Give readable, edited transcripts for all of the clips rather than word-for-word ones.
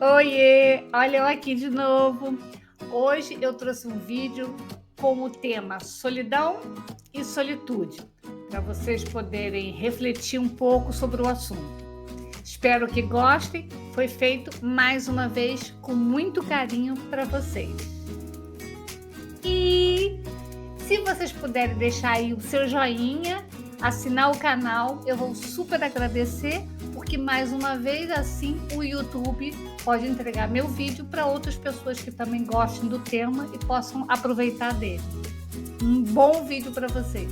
Oiê, olha eu aqui de novo. Hoje eu trouxe um vídeo com o tema solidão e solitude, para vocês poderem refletir um pouco sobre o assunto. Espero que gostem. Foi feito mais uma vez com muito carinho para vocês. E se vocês puderem deixar aí o seu joinha, assinar o canal, eu vou super agradecer, porque mais uma vez assim o YouTube pode entregar meu vídeo para outras pessoas que também gostem do tema e possam aproveitar dele. Um bom vídeo para vocês.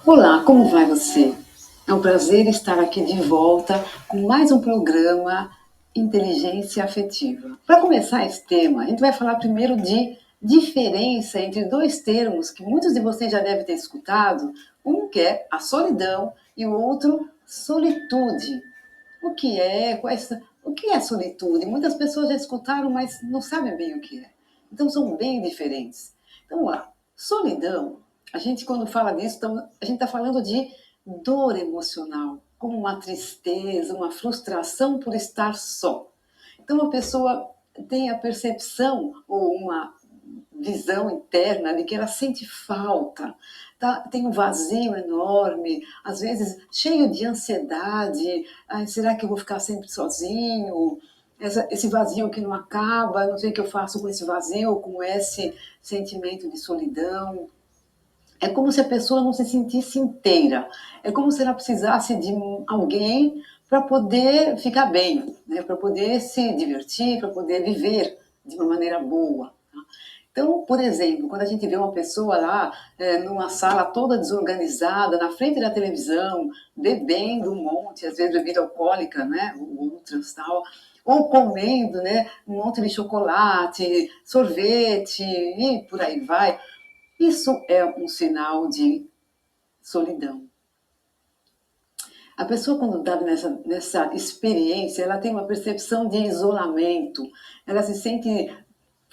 Olá, como vai você? É um prazer estar aqui de volta com mais um programa Inteligência Afetiva. Para começar esse tema, a gente vai falar primeiro de diferença entre dois termos que muitos de vocês já devem ter escutado. Um que é a solidão e o outro solitude. O que é? O que é solitude? Muitas pessoas já escutaram, mas não sabem bem o que é. Então são bem diferentes. Então, vamos lá. Solidão, a gente quando fala disso, a gente está falando de dor emocional, como uma tristeza, uma frustração por estar só. Então a pessoa tem a percepção ou uma visão interna de que ela sente falta, tá? Tem um vazio enorme, às vezes cheio de ansiedade. Ai, será que eu vou ficar sempre sozinho? Esse vazio que não acaba, não sei o que eu faço com esse vazio, com esse sentimento de solidão. É como se a pessoa não se sentisse inteira. É como se ela precisasse de alguém para poder ficar bem, né? Para poder se divertir, para poder viver de uma maneira boa. Tá? Então, por exemplo, quando a gente vê uma pessoa lá numa sala toda desorganizada, na frente da televisão, bebendo um monte, às vezes bebida alcoólica, né, ou outras tal, ou comendo, né, um monte de chocolate, sorvete e por aí vai, isso é um sinal de solidão. A pessoa, quando está nessa experiência, ela tem uma percepção de isolamento, ela se sente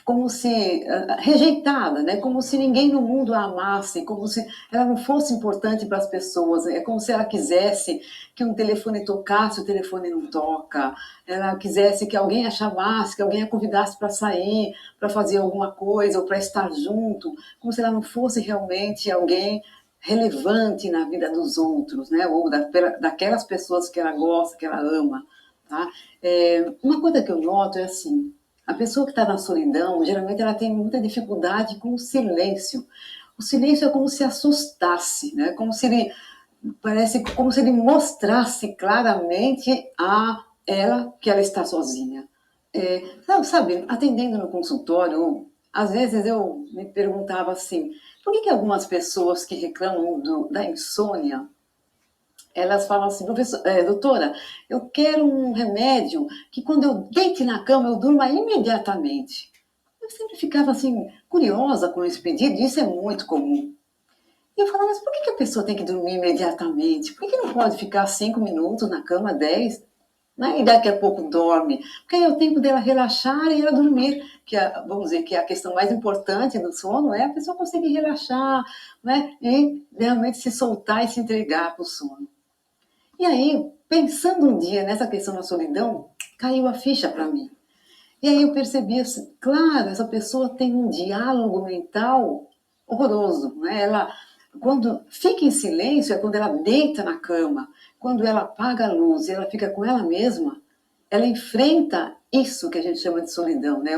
como se rejeitada, né? Como se ninguém no mundo a amasse, como se ela não fosse importante para as pessoas. É como se ela quisesse que um telefone tocasse, o telefone não toca. Ela quisesse que alguém a chamasse, que alguém a convidasse para sair, para fazer alguma coisa ou para estar junto, como se ela não fosse realmente alguém relevante na vida dos outros, né? Ou daquelas pessoas que ela gosta, que ela ama. Tá? Uma coisa que eu noto é assim, a pessoa que está na solidão, geralmente ela tem muita dificuldade com o silêncio. O silêncio é como se assustasse, né? Parece como se ele mostrasse claramente a ela que ela está sozinha. Sabe, atendendo no consultório, às vezes eu me perguntava assim, por que algumas pessoas que reclamam da insônia, elas falam assim, doutora, eu quero um remédio que quando eu deite na cama eu durma imediatamente. Eu sempre ficava assim, curiosa com esse pedido, e isso é muito comum. E eu falava, mas por que a pessoa tem que dormir imediatamente? Por que não pode ficar 5 minutos na cama, 10, né? E daqui a pouco dorme? Porque aí é o tempo dela relaxar e ela dormir, vamos dizer que a questão mais importante do sono é a pessoa conseguir relaxar, né? E realmente se soltar e se entregar para o sono. E aí, pensando um dia nessa questão da solidão, caiu a ficha para mim. E aí eu percebi assim, claro, essa pessoa tem um diálogo mental horroroso, né? Ela, quando fica em silêncio, é quando ela deita na cama, quando ela apaga a luz e ela fica com ela mesma, ela enfrenta isso que a gente chama de solidão, né?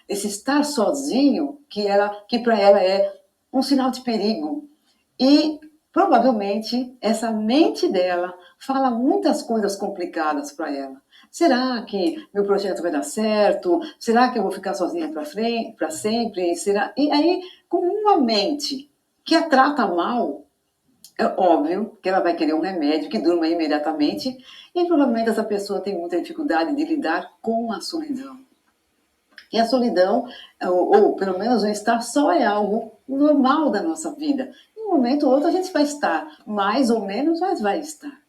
Esse estar sozinho, que para ela é um sinal de perigo. E provavelmente essa mente dela fala muitas coisas complicadas para ela. Será que meu projeto vai dar certo? Será que eu vou ficar sozinha para sempre? Será? E aí, com uma mente que a trata mal, é óbvio que ela vai querer um remédio que durma imediatamente e provavelmente essa pessoa tem muita dificuldade de lidar com a solidão. E a solidão, ou pelo menos o estar só, é algo normal da nossa vida. Em um momento ou outro a gente vai estar, mais ou menos, mas vai estar.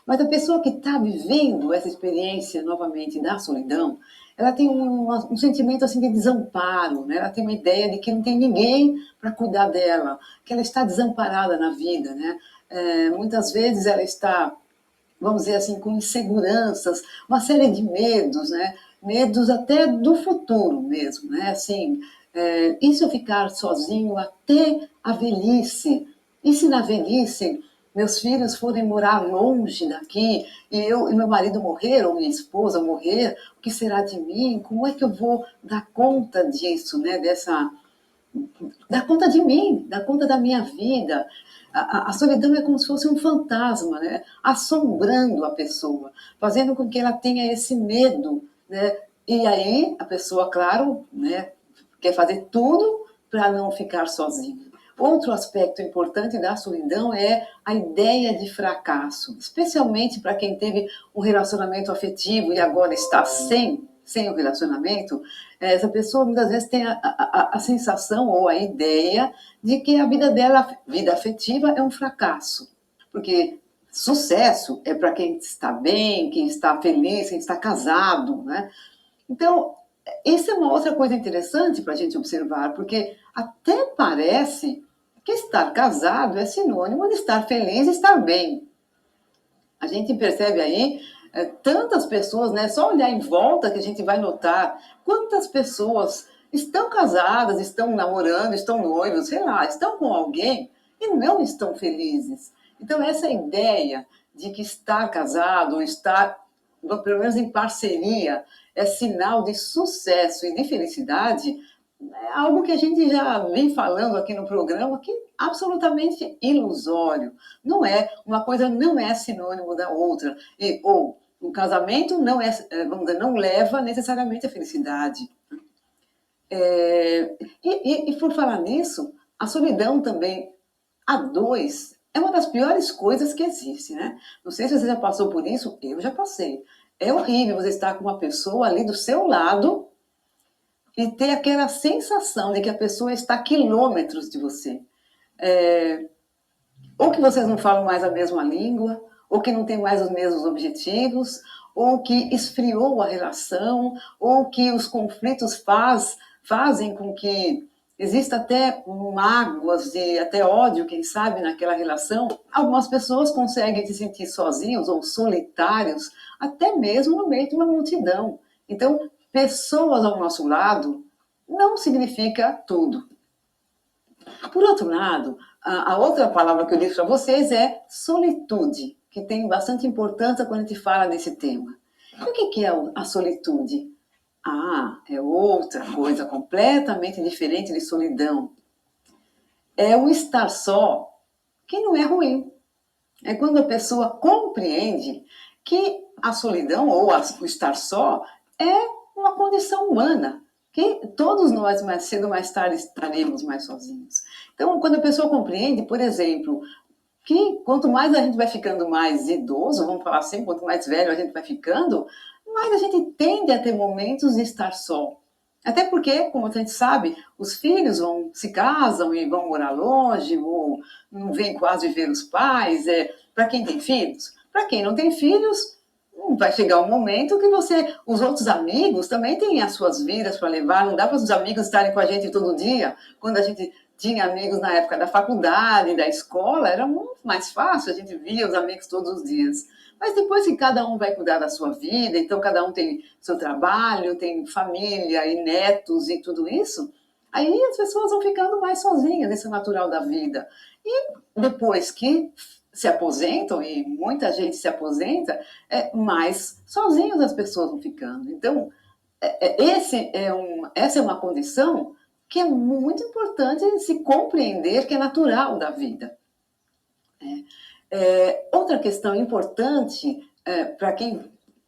Mas a pessoa que está vivendo essa experiência novamente da solidão, ela tem um sentimento assim de desamparo, né? Ela tem uma ideia de que não tem ninguém para cuidar dela, que ela está desamparada na vida, né? Muitas vezes ela está, vamos dizer assim, com inseguranças, uma série de medos, né? Medos até do futuro mesmo, né? Assim, e se eu ficar sozinho até a velhice? E se na velhice meus filhos forem morar longe daqui e eu e meu marido morrer ou minha esposa morrer, o que será de mim? Como é que eu vou dar conta disso, né? Dar conta de mim, dar conta da minha vida. A solidão é como se fosse um fantasma, né? Assombrando a pessoa, fazendo com que ela tenha esse medo, né? E aí a pessoa, claro, né, quer fazer tudo para não ficar sozinha. Outro aspecto importante da solidão é a ideia de fracasso, especialmente para quem teve um relacionamento afetivo e agora está sem o relacionamento. Essa pessoa muitas vezes tem a sensação ou a ideia de que a vida dela, vida afetiva, é um fracasso. Porque sucesso é para quem está bem, quem está feliz, quem está casado, né? Então, isso é uma outra coisa interessante para a gente observar, porque até parece que estar casado é sinônimo de estar feliz e estar bem. A gente percebe aí tantas pessoas, né? Só olhar em volta que a gente vai notar quantas pessoas estão casadas, estão namorando, estão noivos, sei lá, estão com alguém e não estão felizes. Então, essa ideia de que estar casado, ou estar, pelo menos em parceria, é sinal de sucesso e de felicidade, é algo que a gente já vem falando aqui no programa, que é absolutamente ilusório. Não é, uma coisa não é sinônimo da outra. Ou um casamento não é, vamos dizer, não leva necessariamente à felicidade. E por falar nisso, a solidão também a dois é uma das piores coisas que existe, né? Não sei se você já passou por isso, eu já passei. É horrível você estar com uma pessoa ali do seu lado e ter aquela sensação de que a pessoa está a quilômetros de você. Ou que vocês não falam mais a mesma língua, ou que não tem mais os mesmos objetivos, ou que esfriou a relação, ou que os conflitos fazem com que exista até mágoas e até ódio, quem sabe, naquela relação. Algumas pessoas conseguem se sentir sozinhos ou solitários, até mesmo no meio de uma multidão. Então, pessoas ao nosso lado não significa tudo. Por outro lado, a outra palavra que eu disse para vocês é solitude, que tem bastante importância quando a gente fala desse tema. E o que é a solitude? É outra coisa completamente diferente de solidão. É o estar só, que não é ruim. É quando a pessoa compreende que a solidão ou o estar só é uma condição humana, que todos nós, mais cedo ou mais tarde, estaremos mais sozinhos. Então, quando a pessoa compreende, por exemplo, que quanto mais a gente vai ficando mais idoso, vamos falar assim, quanto mais velho a gente vai ficando, mais a gente tende a ter momentos de estar só. Até porque, como a gente sabe, os filhos se casam e vão morar longe, ou não vêm quase ver os pais. Para quem tem filhos? Para quem não tem filhos, vai chegar um momento que os outros amigos também têm as suas vidas para levar. Não dá para os amigos estarem com a gente todo dia. Quando a gente tinha amigos na época da faculdade, da escola, era muito mais fácil, a gente via os amigos todos os dias. Mas depois que cada um vai cuidar da sua vida, então cada um tem seu trabalho, tem família e netos e tudo isso, aí as pessoas vão ficando mais sozinhas, isso é natural da vida. E depois que se aposentam, e muita gente se aposenta, mais sozinhos as pessoas vão ficando. Então, essa é uma condição que é muito importante se compreender, que é natural da vida. Outra questão importante para quem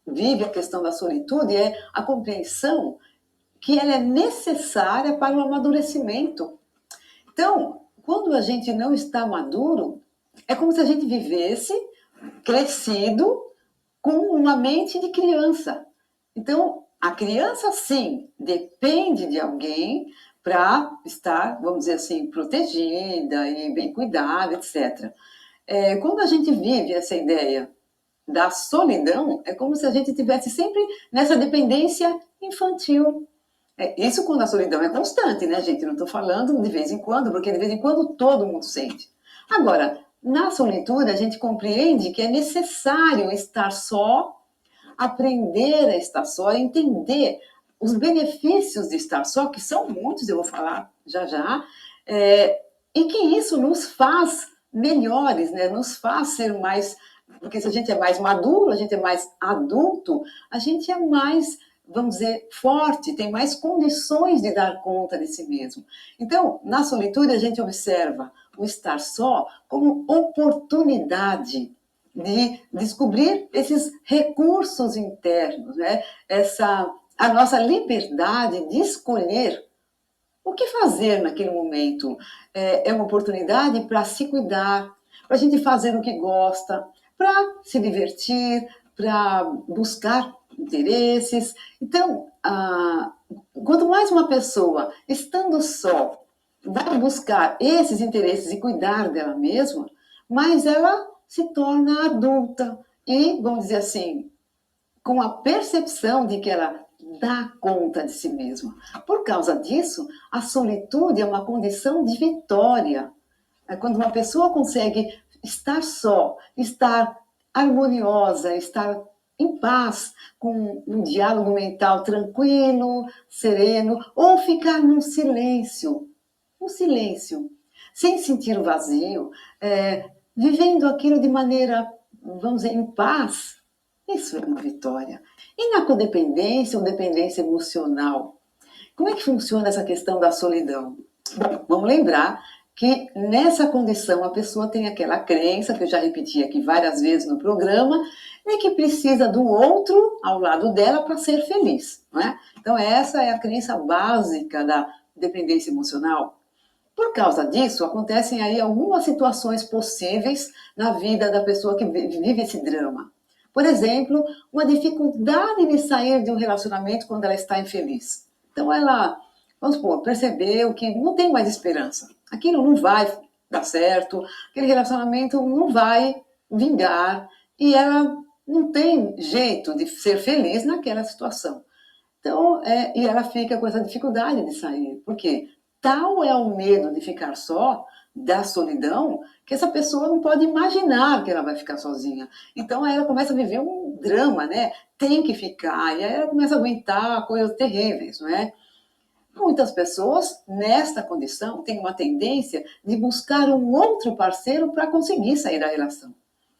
vive a questão da solitude é a compreensão que ela é necessária para o amadurecimento. Então, quando a gente não está maduro, é como se a gente vivesse crescido com uma mente de criança. Então, a criança, sim, depende de alguém para estar, vamos dizer assim, protegida e bem cuidada, etc. Quando a gente vive essa ideia da solidão, é como se a gente tivesse sempre nessa dependência infantil. Isso quando a solidão é constante, né, gente? Não estou falando de vez em quando, porque de vez em quando todo mundo sente. Agora, na solitude, a gente compreende que é necessário estar só, aprender a estar só, entender os benefícios de estar só, que são muitos, eu vou falar já já, e que isso nos faz melhores, né? Nos faz ser mais, porque se a gente é mais maduro, a gente é mais adulto, a gente é mais, vamos dizer, forte, tem mais condições de dar conta de si mesmo. Então, na solitude, a gente observa o estar só como oportunidade de descobrir esses recursos internos, né? A nossa liberdade de escolher o que fazer naquele momento. É uma oportunidade para se cuidar, para a gente fazer o que gosta, para se divertir, para buscar interesses. Então, quanto mais uma pessoa, estando só, vai buscar esses interesses e cuidar dela mesma, mais ela se torna adulta e, vamos dizer assim, com a percepção de que ela dá conta de si mesma. Por causa disso, a solitude é uma condição de vitória. É quando uma pessoa consegue estar só, estar harmoniosa, estar em paz, com um diálogo mental tranquilo, sereno, ou ficar num silêncio, sem sentir o vazio, vivendo aquilo de maneira, vamos dizer, em paz. Isso é uma vitória. E na codependência ou dependência emocional? Como é que funciona essa questão da solidão? Bom, vamos lembrar que nessa condição a pessoa tem aquela crença, que eu já repeti aqui várias vezes no programa, de que precisa do outro ao lado dela para ser feliz. Não é? Então essa é a crença básica da dependência emocional. Por causa disso, acontecem aí algumas situações possíveis na vida da pessoa que vive esse drama. Por exemplo, uma dificuldade de sair de um relacionamento quando ela está infeliz. Então ela, vamos supor, percebeu que não tem mais esperança. Aquilo não vai dar certo, aquele relacionamento não vai vingar e ela não tem jeito de ser feliz naquela situação. Então, e ela fica com essa dificuldade de sair. Por quê? Tal é o medo de ficar só, da solidão, que essa pessoa não pode imaginar que ela vai ficar sozinha. Então ela começa a viver um drama, né? Tem que ficar, e aí ela começa a aguentar coisas terríveis, não é? Muitas pessoas, nesta condição, têm uma tendência de buscar um outro parceiro para conseguir sair da relação.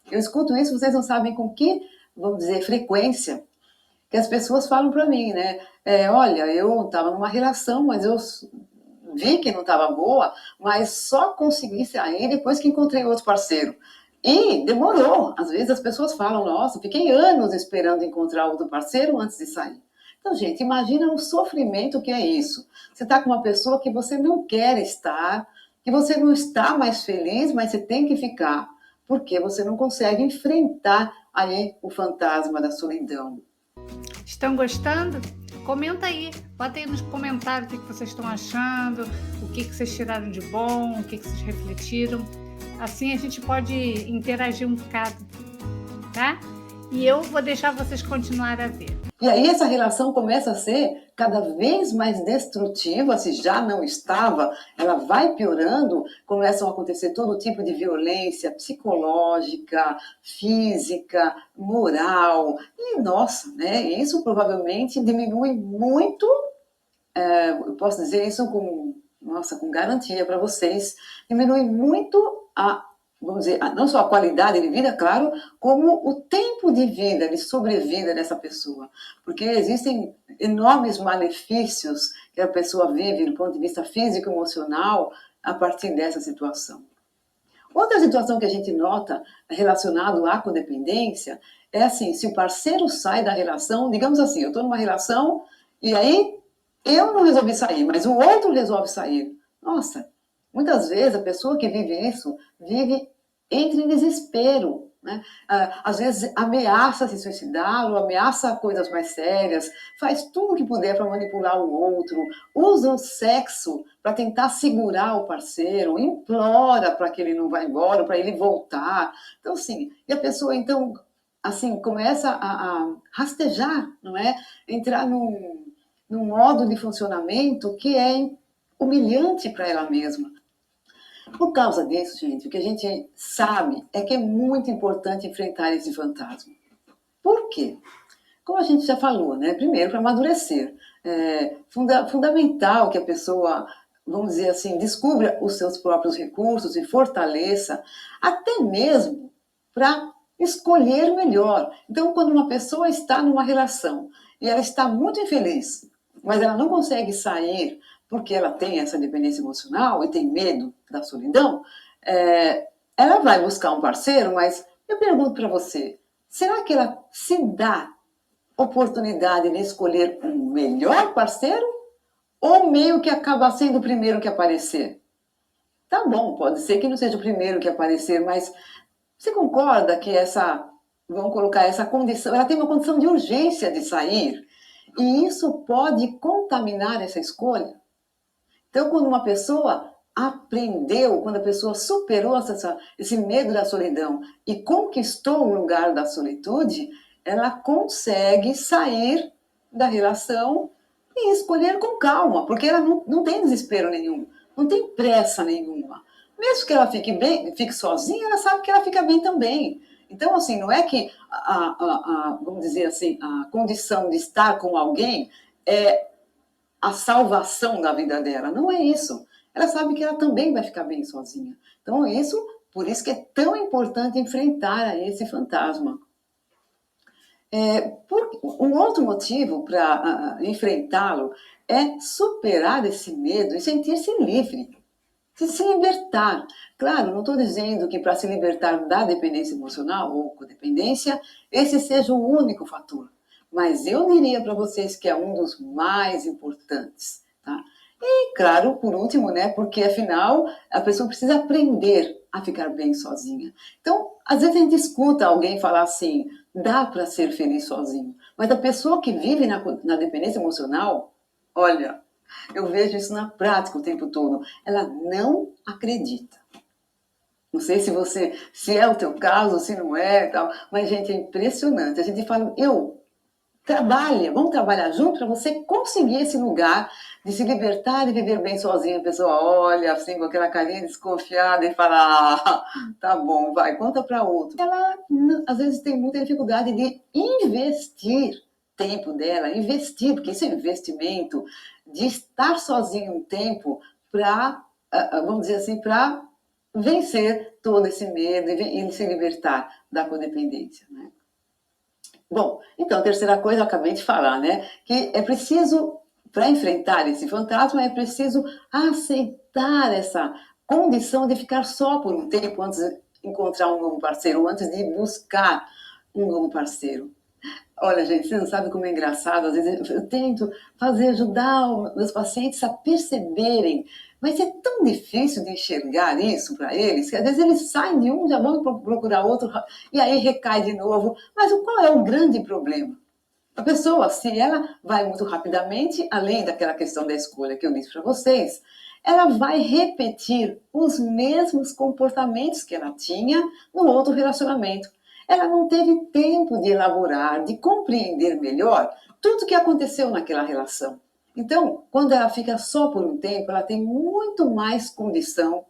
Eu escuto isso, vocês não sabem com que, vamos dizer, frequência, que as pessoas falam para mim, né? Olha, eu estava numa relação, mas eu vi que não estava boa, mas só consegui sair depois que encontrei outro parceiro. E demorou. Às vezes as pessoas falam, nossa, fiquei anos esperando encontrar outro parceiro antes de sair. Então, gente, imagina o sofrimento que é isso. Você está com uma pessoa que você não quer estar, que você não está mais feliz, mas você tem que ficar, porque você não consegue enfrentar aí o fantasma da solidão. Estão gostando? Comenta aí, bota aí nos comentários o que vocês estão achando, o que vocês tiraram de bom, o que vocês refletiram. Assim a gente pode interagir um bocado, tá? E eu vou deixar vocês continuarem a ver. E aí essa relação começa a ser cada vez mais destrutiva, se já não estava, ela vai piorando, começam a acontecer todo tipo de violência psicológica, física, moral, e nossa, né, isso provavelmente diminui muito, eu posso dizer isso com garantia para vocês, diminui muito vamos dizer, não só a qualidade de vida, claro, como o tempo de vida, de sobrevida dessa pessoa. Porque existem enormes malefícios que a pessoa vive do ponto de vista físico e emocional a partir dessa situação. Outra situação que a gente nota relacionado à codependência é assim, se o parceiro sai da relação, digamos assim, eu estou numa relação e aí eu não resolvi sair, mas o outro resolve sair. Nossa, muitas vezes a pessoa que vive isso entra em desespero, né? Às vezes ameaça se suicidar, ou ameaça coisas mais sérias, faz tudo o que puder para manipular o outro, usa o sexo para tentar segurar o parceiro, implora para que ele não vá embora, para ele voltar. Então, assim, e a pessoa então assim, começa a rastejar, não é? Entrar num modo de funcionamento que é humilhante para ela mesma. Por causa disso, gente, o que a gente sabe é que é muito importante enfrentar esse fantasma. Por quê? Como a gente já falou, né? Primeiro, para amadurecer. É fundamental que a pessoa, vamos dizer assim, descubra os seus próprios recursos e fortaleça, até mesmo para escolher melhor. Então, quando uma pessoa está numa relação e ela está muito infeliz, mas ela não consegue sair porque ela tem essa dependência emocional e tem medo da solidão, ela vai buscar um parceiro, mas eu pergunto para você, será que ela se dá oportunidade de escolher um melhor parceiro ou meio que acaba sendo o primeiro que aparecer? Tá bom, pode ser que não seja o primeiro que aparecer, mas você concorda que vamos colocar essa condição, ela tem uma condição de urgência de sair e isso pode contaminar essa escolha? Então, quando uma pessoa aprendeu, quando a pessoa superou esse medo da solidão e conquistou o lugar da solitude, ela consegue sair da relação e escolher com calma, porque ela não tem desespero nenhum, não tem pressa nenhuma. Mesmo que ela fique bem, fique sozinha, ela sabe que ela fica bem também. Então, assim, não é que, vamos dizer assim, a condição de estar com alguém é a salvação da vida dela. Não é isso. Ela sabe que ela também vai ficar bem sozinha. Então, por isso que é tão importante enfrentar esse fantasma. Um outro motivo para enfrentá-lo é superar esse medo e sentir-se livre, se libertar. Claro, não estou dizendo que para se libertar da dependência emocional ou codependência, esse seja o único fator. Mas eu diria para vocês que é um dos mais importantes, tá? E, claro, por último, né? Porque, afinal, a pessoa precisa aprender a ficar bem sozinha. Então, às vezes a gente escuta alguém falar assim, dá para ser feliz sozinho. Mas a pessoa que vive na dependência emocional, olha, eu vejo isso na prática o tempo todo, ela não acredita. Não sei se é o teu caso, se não é, tal, mas, gente, é impressionante. A gente fala, vamos trabalhar junto para você conseguir esse lugar de se libertar e viver bem sozinha. A pessoa olha assim com aquela carinha desconfiada e fala, tá bom, vai, conta para outro. Ela, às vezes, tem muita dificuldade de investir tempo dela, investir, porque isso é investimento, de estar sozinha um tempo para, vamos dizer assim, para vencer todo esse medo e se libertar da codependência, né? Bom, então, a terceira coisa eu acabei de falar, né? Que é preciso, para enfrentar esse fantasma, é preciso aceitar essa condição de ficar só por um tempo antes de encontrar um novo parceiro, ou antes de buscar um novo parceiro. Olha, gente, vocês não sabem como é engraçado. Às vezes eu tento ajudar os meus pacientes a perceberem, mas é tão difícil de enxergar isso para eles, que às vezes eles saem de um, já vão procurar outro, e aí recai de novo. Mas qual é o grande problema? A pessoa, se ela vai muito rapidamente, além daquela questão da escolha que eu disse para vocês, ela vai repetir os mesmos comportamentos que ela tinha no outro relacionamento. Ela não teve tempo de elaborar, de compreender melhor tudo o que aconteceu naquela relação. Então, quando ela fica só por um tempo, ela tem muito mais condição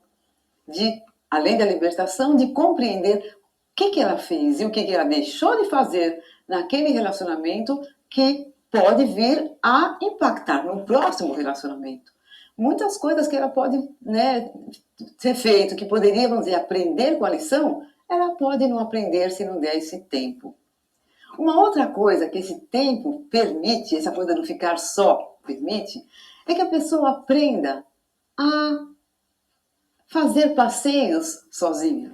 de, além da libertação, de compreender o que ela fez e o que ela deixou de fazer naquele relacionamento que pode vir a impactar no próximo relacionamento. Muitas coisas que ela pode, né, ser feito, que poderia, vamos dizer, aprender com a lição, ela pode não aprender se não der esse tempo. Uma outra coisa que esse tempo permite, essa coisa de não ficar só permite, é que a pessoa aprenda a fazer passeios sozinha.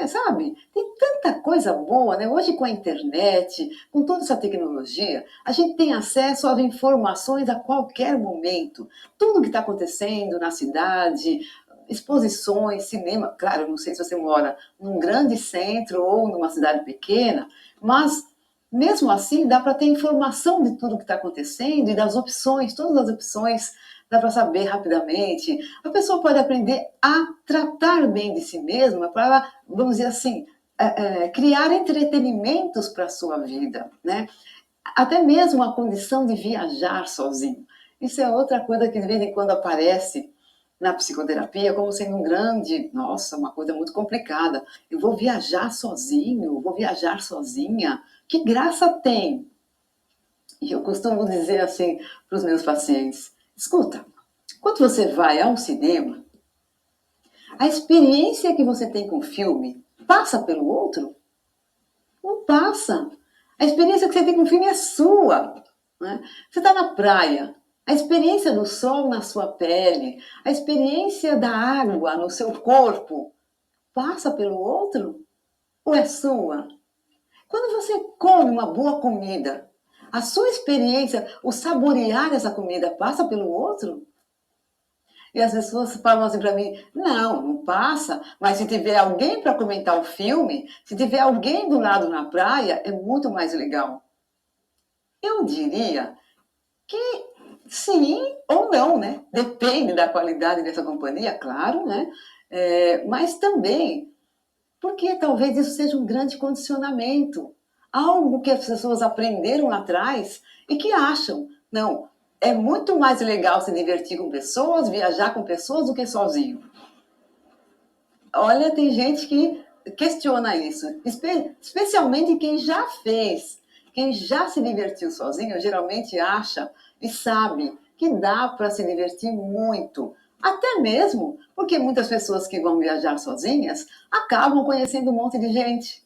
Sabe? Tem tanta coisa boa, né? Hoje com a internet, com toda essa tecnologia, a gente tem acesso às informações a qualquer momento. Tudo que está acontecendo na cidade, exposições, cinema. Claro, eu não sei se você mora num grande centro ou numa cidade pequena, mas mesmo assim dá para ter informação de tudo que está acontecendo e das opções, todas as opções dá para saber rapidamente. A pessoa pode aprender a tratar bem de si mesma para ela, vamos dizer assim, criar entretenimentos para a sua vida, né? Até mesmo a condição de viajar sozinho. Isso é outra coisa que de vez em quando aparece na psicoterapia como sendo uma coisa muito complicada. Eu vou viajar sozinho, vou viajar sozinha. Que graça tem? E eu costumo dizer assim para os meus pacientes: escuta, quando você vai ao cinema, a experiência que você tem com o filme passa pelo outro? Não passa. A experiência que você tem com o filme é sua. Né? Você está na praia, a experiência do sol na sua pele, a experiência da água no seu corpo, passa pelo outro ou é sua? Quando você come uma boa comida, a sua experiência, o saborear essa comida, passa pelo outro? E as pessoas falam assim para mim: não, não passa, mas se tiver alguém para comentar o filme, se tiver alguém do lado na praia, é muito mais legal. Eu diria que sim ou não, né? Depende da qualidade dessa companhia, claro, né? Mas também porque talvez isso seja um grande condicionamento, algo que as pessoas aprenderam lá atrás e que acham, não, é muito mais legal se divertir com pessoas, viajar com pessoas do que sozinho. Olha, tem gente que questiona isso, especialmente quem já fez, quem já se divertiu sozinho, geralmente acha e sabe que dá para se divertir muito. Até mesmo porque muitas pessoas que vão viajar sozinhas acabam conhecendo um monte de gente.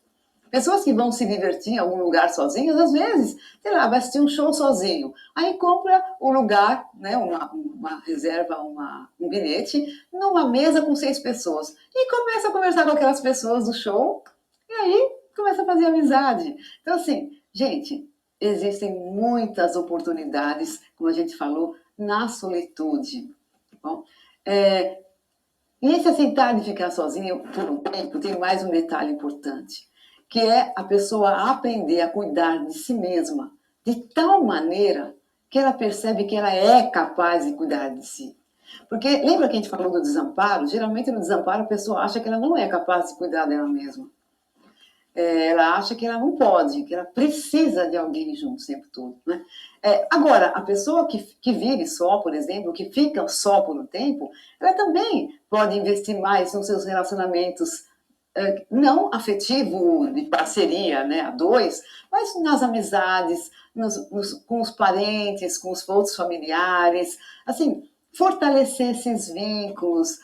Pessoas que vão se divertir em algum lugar sozinhas, às vezes, sei lá, vai assistir um show sozinho. Aí compra um lugar, né, uma reserva, um bilhete, numa mesa com 6 pessoas. E começa a conversar com aquelas pessoas do show, e aí começa a fazer amizade. Então, assim, gente, existem muitas oportunidades, como a gente falou, na solitude. Bom, e esse aceitar de ficar sozinho por um tempo tem mais um detalhe importante, que é a pessoa aprender a cuidar de si mesma de tal maneira que ela percebe que ela é capaz de cuidar de si. Porque lembra que a gente falou do desamparo? Geralmente no desamparo a pessoa acha que ela não é capaz de cuidar dela mesma. Ela acha que ela não pode, que ela precisa de alguém junto o tempo todo. Né? Agora, a pessoa que vive só, por exemplo, que fica só por um tempo, ela também pode investir mais nos seus relacionamentos não afetivo, de parceria, né, a dois, mas nas amizades, com os parentes, com os outros familiares, assim, fortalecer esses vínculos.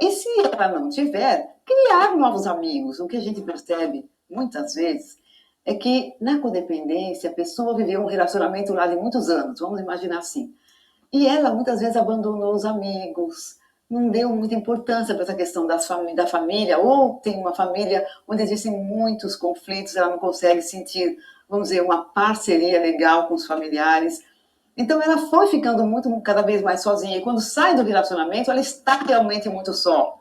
E se ela não tiver, criar novos amigos. O que a gente percebe muitas vezes é que na codependência a pessoa viveu um relacionamento lá de muitos anos, vamos imaginar assim, e ela muitas vezes abandonou os amigos, não deu muita importância para essa questão da família, ou tem uma família onde existem muitos conflitos, ela não consegue sentir, vamos dizer, uma parceria legal com os familiares. Então ela foi ficando cada vez mais sozinha, e quando sai do relacionamento, ela está realmente muito só.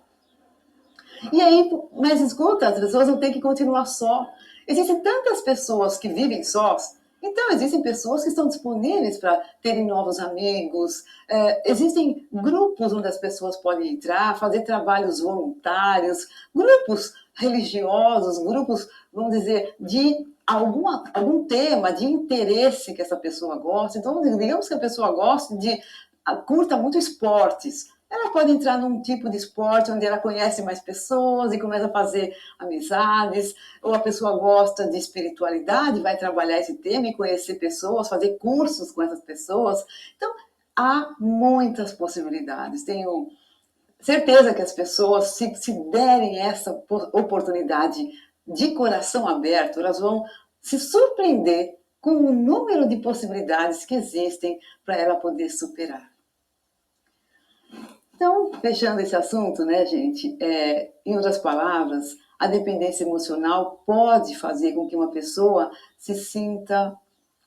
E aí, mas escuta, as pessoas não têm que continuar só. Existem tantas pessoas que vivem sós, então existem pessoas que estão disponíveis para terem novos amigos, existem grupos onde as pessoas podem entrar, fazer trabalhos voluntários, grupos religiosos, grupos, vamos dizer, de algum tema de interesse que essa pessoa gosta. Então, digamos que a pessoa curta muito esportes, ela pode entrar num tipo de esporte onde ela conhece mais pessoas e começa a fazer amizades, ou a pessoa gosta de espiritualidade, vai trabalhar esse tema e conhecer pessoas, fazer cursos com essas pessoas. Então, há muitas possibilidades. Tenho certeza que as pessoas, se derem essa oportunidade de coração aberto, elas vão se surpreender com o número de possibilidades que existem para ela poder superar. Então, fechando esse assunto, né, gente, em outras palavras, a dependência emocional pode fazer com que uma pessoa se sinta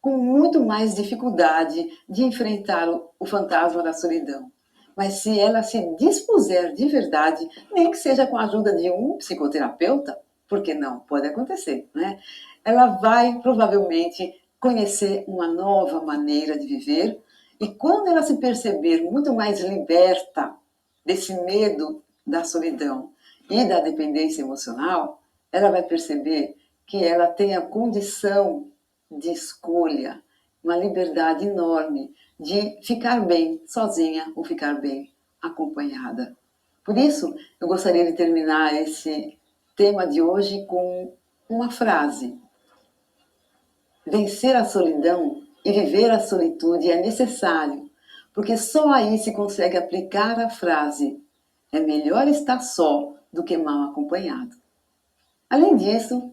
com muito mais dificuldade de enfrentar o fantasma da solidão. Mas se ela se dispuser de verdade, nem que seja com a ajuda de um psicoterapeuta, porque não, pode acontecer, né? Ela vai provavelmente conhecer uma nova maneira de viver, e quando ela se perceber muito mais liberta desse medo da solidão e da dependência emocional, ela vai perceber que ela tem a condição de escolha, uma liberdade enorme de ficar bem sozinha ou ficar bem acompanhada. Por isso, eu gostaria de terminar esse tema de hoje com uma frase. Vencer a solidão e viver a solitude é necessário, porque só aí se consegue aplicar a frase: é melhor estar só do que mal acompanhado. Além disso,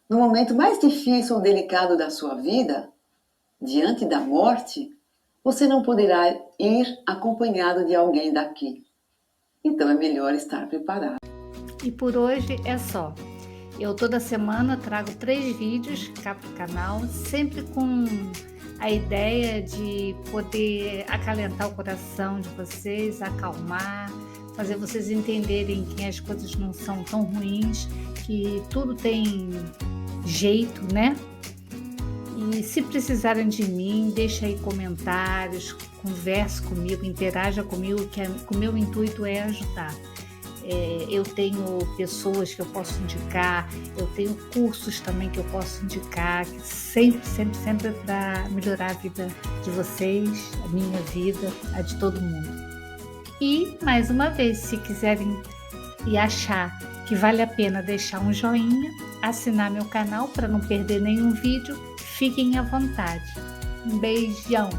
no momento mais difícil ou delicado da sua vida, diante da morte, você não poderá ir acompanhado de alguém daqui. Então é melhor estar preparado. E por hoje é só. Eu toda semana trago 3 vídeos cá para o canal, sempre com a ideia de poder acalentar o coração de vocês, acalmar, fazer vocês entenderem que as coisas não são tão ruins, que tudo tem jeito, né? E se precisarem de mim, deixa aí comentários, converse comigo, interaja comigo, que o meu intuito é ajudar. Eu tenho pessoas que eu posso indicar, eu tenho cursos também que eu posso indicar, que sempre para melhorar a vida de vocês, a minha vida, a de todo mundo. E, mais uma vez, se quiserem e achar que vale a pena deixar um joinha, assinar meu canal para não perder nenhum vídeo, fiquem à vontade. Um beijão!